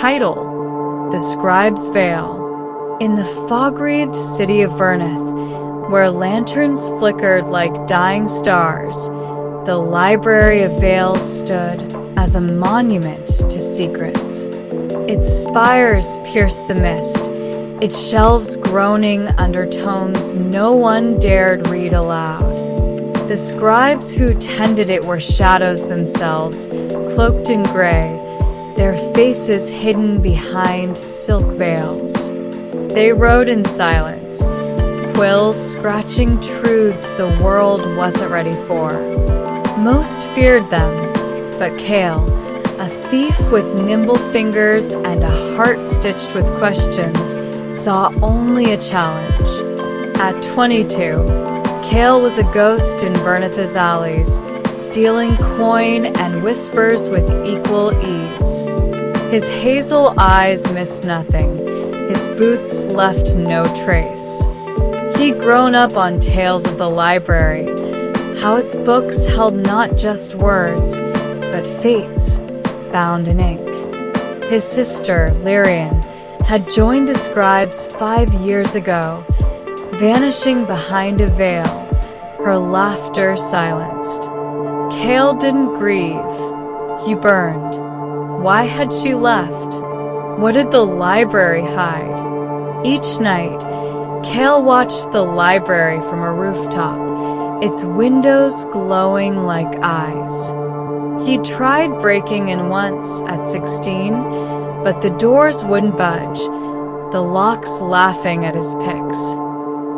Title: The Scribe's Veil. In the fog-wreathed city of Verneth, where lanterns flickered like dying stars, the Library of Veils stood as a monument to secrets. Its spires pierced the mist, its shelves groaning undertones no one dared read aloud. The scribes who tended it were shadows themselves, cloaked in gray, their faces hidden behind silk veils. They wrote in silence, quills scratching truths the world wasn't ready for. Most feared them, but Kale, a thief with nimble fingers and a heart stitched with questions, saw only a challenge. At 22, Kale was a ghost in Verneth's alleys, stealing coin and whispers with equal ease. His hazel eyes missed nothing, his boots left no trace. He'd grown up on tales of the library, how its books held not just words, but fates bound in ink. His sister, Lyrian, had joined the scribes 5 years ago, vanishing behind a veil, her laughter silenced. Kale didn't grieve. He burned. Why had she left? What did the library hide? Each night, Kale watched the library from a rooftop, its windows glowing like eyes. He tried breaking in once at 16, but the doors wouldn't budge, the locks laughing at his picks.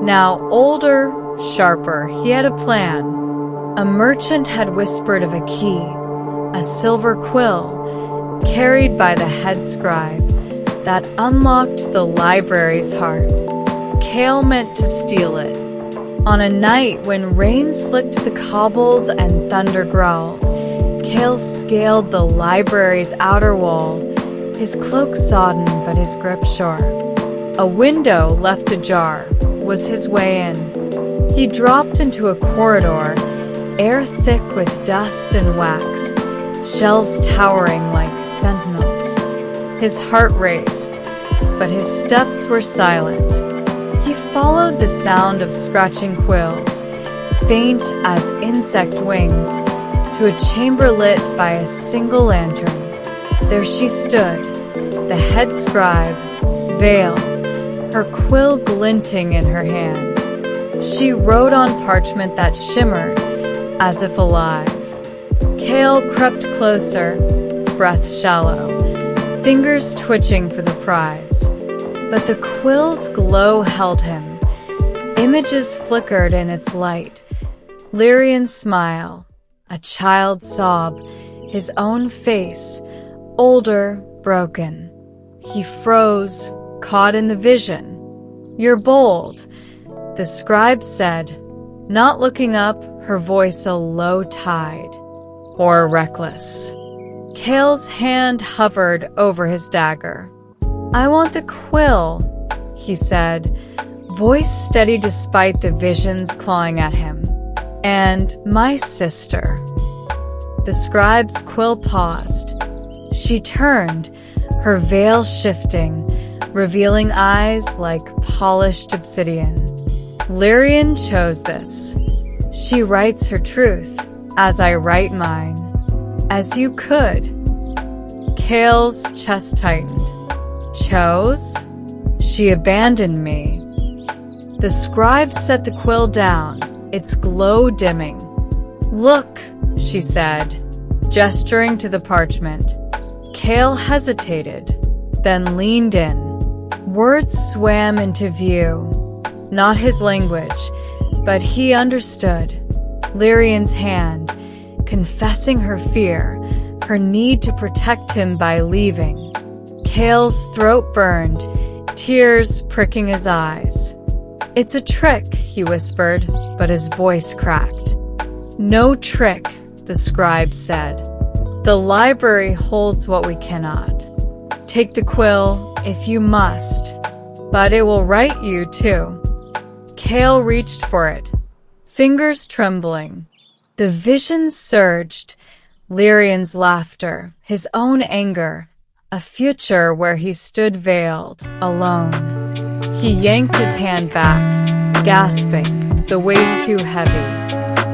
Now older, sharper, he had a plan. A merchant had whispered of a key, a silver quill, carried by the head scribe, that unlocked the library's heart. Kale meant to steal it. On a night when rain slicked the cobbles and thunder growled, Kale scaled the library's outer wall, his cloak sodden but his grip sure. A window left ajar was his way in. He dropped into a corridor, air thick with dust and wax, shelves towering like sentinels. His heart raced, but his steps were silent. He followed the sound of scratching quills, faint as insect wings, to a chamber lit by a single lantern. There she stood, the head scribe, veiled, her quill glinting in her hand. She wrote on parchment that shimmered, as if alive. Kale crept closer, breath shallow, fingers twitching for the prize. But the quill's glow held him. Images flickered in its light. Lyrian's smile, a child's sob, his own face, older, broken. He froze, caught in the vision. "You're bold," the scribe said, not looking up, her voice a low tide. "Or reckless." Kale's hand hovered over his dagger. "I want the quill," he said, voice steady despite the visions clawing at him. "And my sister." The scribe's quill paused. She turned, her veil shifting, revealing eyes like polished obsidian. Lyrian chose this. She writes her truth, as I write mine. As you could. Kale's chest tightened. Chose? She abandoned me. The scribe set the quill down, its glow dimming. "Look," she said, gesturing to the parchment. Kale hesitated, then leaned in. Words swam into view. Not his language, but he understood. Lyrian's hand, confessing her fear, her need to protect him by leaving. Kale's throat burned, tears pricking his eyes. "It's a trick," he whispered, but his voice cracked. "No trick," the scribe said. "The library holds what we cannot. Take the quill, if you must, but it will write you too." Kale reached for it, fingers trembling. The visions surged, Lyrian's laughter, his own anger, a future where he stood veiled, alone. He yanked his hand back, gasping, the weight too heavy.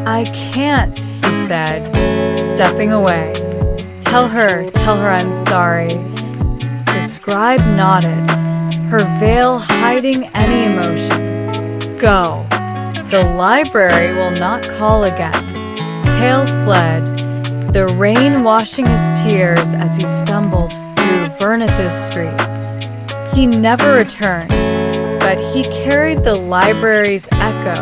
"I can't," he said, stepping away. Tell her I'm sorry." The scribe nodded, her veil hiding any emotion. "Go. The library will not call again." Cale fled, the rain washing his tears as he stumbled through Verneth's streets. He never returned, but he carried the library's echo,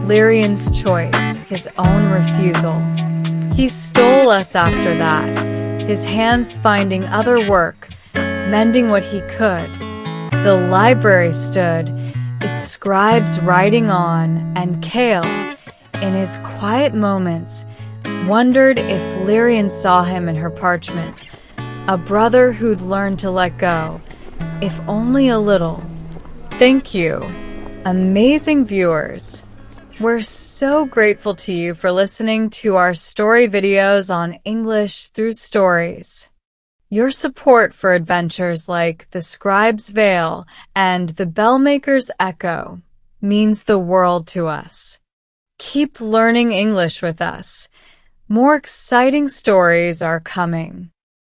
Lyrian's choice, his own refusal. He stole us after that, his hands finding other work, mending what he could. The library stood, its scribes writing on, and Cale, in his quiet moments, wondered if Lyrian saw him in her parchment, a brother who'd learned to let go, if only a little. Thank you, amazing viewers. We're so grateful to you for listening to our story videos on English through stories. Your support for adventures like The Scribe's Veil and The Bellmaker's Echo means the world to us. Keep learning English with us. More exciting stories are coming.